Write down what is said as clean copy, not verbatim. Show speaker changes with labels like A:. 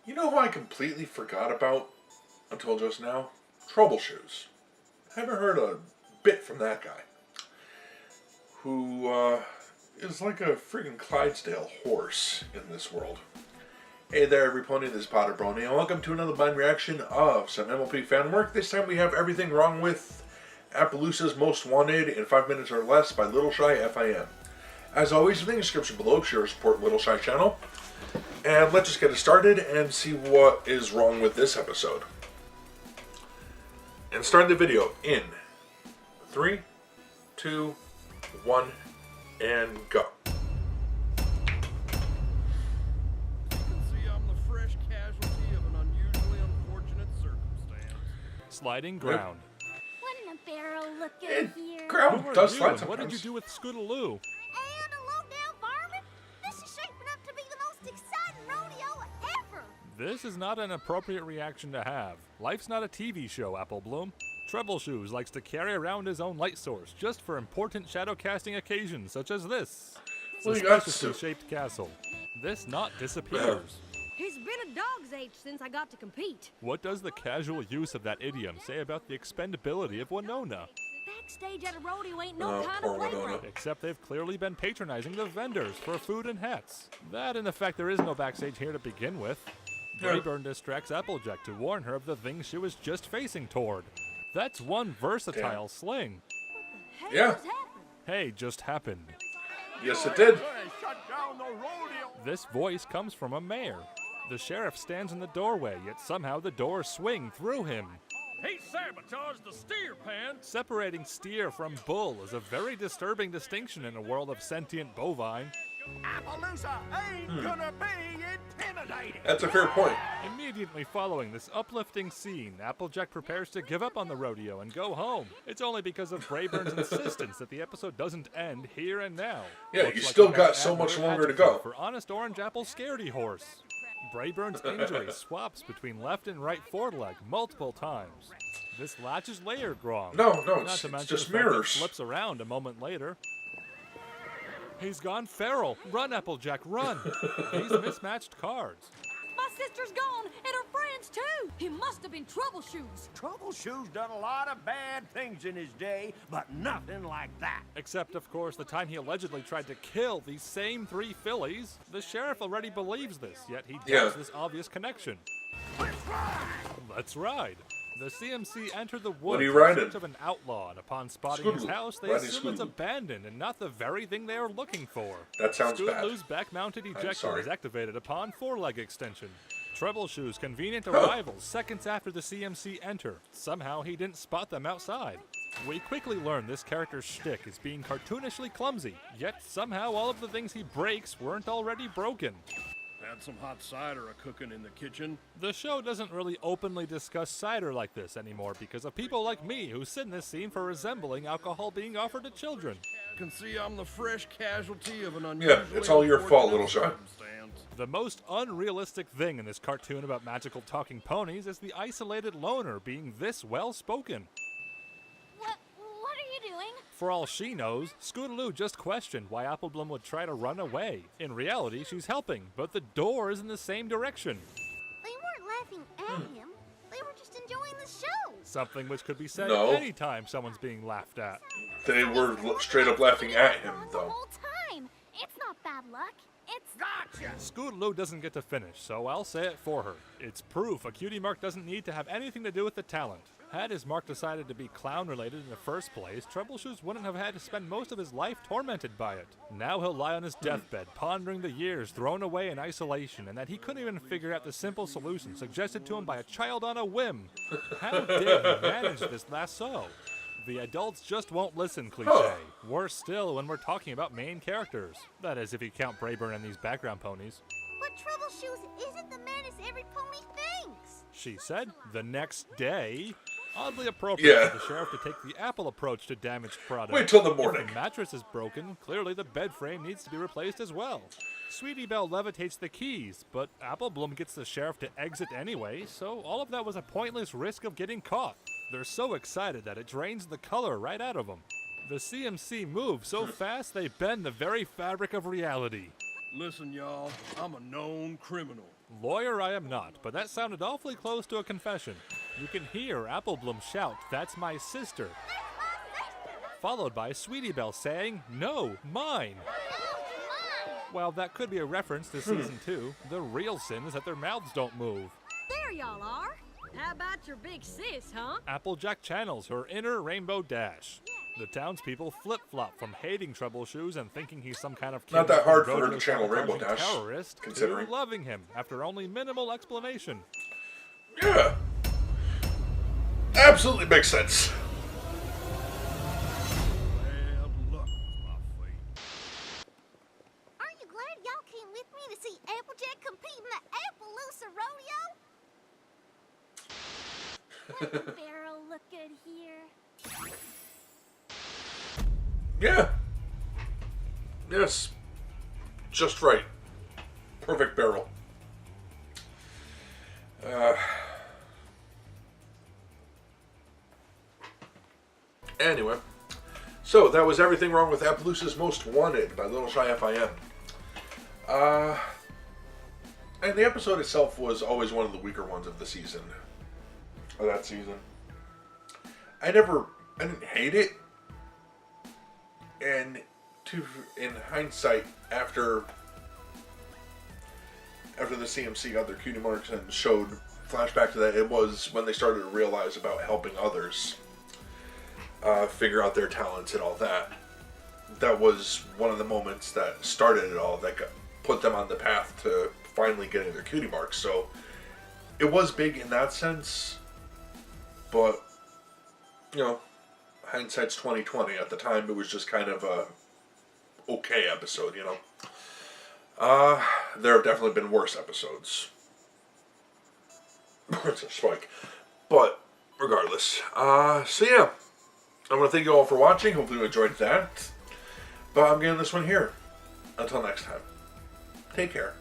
A: You know who I completely forgot about until just now? Troubleshoes. Haven't heard a bit from that guy. Who is like a friggin' Clydesdale horse in this world. Hey there everybody, this is PotterBrony, and welcome to another blind reaction of some MLP Fanwork. This time we have everything wrong with Appleoosa's Most Wanted in 5 minutes or less by Little Shy FIM. As always, in the description below, share or support Little Shy channel. And let's just get it started and see what is wrong with this episode. And start the video in 3, 2, 1, and go.
B: Sliding ground.
C: What in a barrel looking here?
A: Ground does slide sometimes.
B: What did you do with Scootaloo?
C: And a low-down varmint? This is shaping up to be the most exciting rodeo ever!
B: This is not an appropriate reaction to have. Life's not a TV show, Applebloom. Troubleshoes likes to carry around his own light source just for important shadow casting occasions such as this.
A: Well, you got
B: Suspiciously shaped castle. This knot disappears.
D: It's been a dog's age since I got to compete.
B: What does the casual use of that idiom say about the expendability of Winona?
D: Backstage at a rodeo ain't no kind of playground.
B: Except they've clearly been patronizing the vendors for food and hats. That and the fact there is no backstage here to begin with. Brayburn distracts Applejack to warn her of the things she was just facing toward. That's one versatile sling.
D: What the hell just happened?
B: Hey, just happened.
A: Yes, it did.
B: This voice comes from a mayor. The sheriff stands in the doorway, yet somehow the doors swing through him.
E: He sabotaged the steer pan.
B: Separating steer from bull is a very disturbing distinction in a world of sentient bovine.
E: Appleoosa ain't gonna be intimidated.
A: That's a fair point.
B: Immediately following this uplifting scene, Applejack prepares to give up on the rodeo and go home. It's only because of Brayburn's insistence that the episode doesn't end here and now.
A: Yeah,
B: Looks
A: you
B: like
A: still
B: we
A: got
B: an
A: so much
B: adverb
A: longer to
B: adjective
A: go.
B: For Honest Orange Apple Scaredy Horse. Brayburn's injury swaps between left and right foreleg multiple times. This latch is layered wrong.
A: No,
B: Not
A: it's
B: to mention
A: just
B: the fact that it
A: mirrors.
B: flips around a moment later. He's gone feral. Run, Applejack, run. These mismatched cards.
D: My sister's gone, and her friends too. He must have been Troubleshoes.
E: Troubleshoes done a lot of bad things in his day, but nothing like that.
B: Except, of course, the time he allegedly tried to kill these same 3 fillies. The sheriff already believes this, yet he doubts this obvious connection. Let's ride. The CMC enter the
A: What
B: woods
A: are you
B: in
A: riding?
B: search of an outlaw, and upon spotting his
A: Scootaloo.
B: house, they
A: Riding
B: assume it's
A: Scootaloo.
B: abandoned and not the very thing they are looking for.
A: That sounds bad.
B: Scootaloo's back-mounted ejector
A: sorry.
B: is activated upon foreleg extension. Troubleshoes' convenient arrivals seconds after the CMC enter. Somehow he didn't spot them outside. We quickly learn this character's shtick is being cartoonishly clumsy, yet somehow all of the things he breaks weren't already broken.
E: Had some hot cider a-cooking in the kitchen.
B: The show doesn't really openly discuss cider like this anymore because of people like me who sit in this scene for resembling alcohol being offered to children.
E: Can see I'm the fresh casualty of an unusually
A: it's all your fault, Little Shy.
E: circumstance.
B: The most unrealistic thing in this cartoon about magical talking ponies is the isolated loner being this well-spoken.
C: What are you doing?
B: For all she knows, Scootaloo just questioned why Applebloom would try to run away. In reality, she's helping, but the door is in the same direction.
C: They weren't laughing at him. They were just enjoying the show.
B: Something which could be said
A: No.
B: anytime someone's being laughed at.
A: They were straight up laughing at him,
C: The
A: though.
C: whole time. It's not bad luck. It's
E: Gotcha!
B: Scootaloo doesn't get to finish, so I'll say it for her. It's proof a cutie mark doesn't need to have anything to do with the talent. Had his mark decided to be clown-related in the first place, Troubleshoes wouldn't have had to spend most of his life tormented by it. Now he'll lie on his deathbed, pondering the years thrown away in isolation, and that he couldn't even figure out the simple solution suggested to him by a child on a whim. How did he manage this lasso? The adults just won't listen cliché. Worse still when we're talking about main characters. That is, if you count Brayburn and these background ponies.
C: But Troubleshoes isn't the menace every pony thinks.
B: She said, the next day. Oddly appropriate
A: Yeah.
B: for the sheriff to take the Apple approach to damaged product.
A: Wait till the
B: If
A: morning.
B: the mattress is broken, clearly the bed frame needs to be replaced as well. Sweetie Belle levitates the keys, but Applebloom gets the sheriff to exit anyway, so all of that was a pointless risk of getting caught. They're so excited that it drains the color right out of them. The CMC moves so fast they bend the very fabric of reality.
E: Listen, y'all, I'm a known criminal.
B: Lawyer I am not, but that sounded awfully close to a confession. You can hear Applebloom shout, "That's my sister," followed by Sweetie Belle saying, "No, mine." Well, that could be a reference to Season 2. The real sin is that their mouths don't move.
D: There y'all are. How about your big sis, huh?
B: Applejack channels her inner Rainbow Dash. The townspeople flip-flop from hating Troubleshoes and thinking he's some kind of
A: Not that hard for her to
B: rodeo
A: channel Rainbow
B: sabotaging
A: Dash,
B: terrorist
A: considering.
B: to loving him after only minimal explanation.
A: Yeah. Absolutely makes sense.
E: Well, look, my feet.
C: Aren't you glad y'all came with me to see Applejack compete in the Appleoosa rodeo? Wouldn't the barrel look good here?
A: Yeah. Yes. Just right. Perfect barrel. Anyway. So, that was Everything Wrong with Appaloosa's Most Wanted by Little Shy FIM. And the episode itself was always one of the weaker ones of the season. Of that season. I didn't hate it. And in hindsight, after the CMC got their cutie marks and showed flashback to that, it was when they started to realize about helping others figure out their talents and all that. That was one of the moments that started it all, that put them on the path to finally getting their cutie marks. So it was big in that sense, but hindsight's 2020. At the time, it was just kind of a okay episode, There have definitely been worse episodes. It's a spike. But, regardless. So yeah. I want to thank you all for watching. Hopefully you enjoyed that. But I'm getting this one here. Until next time. Take care.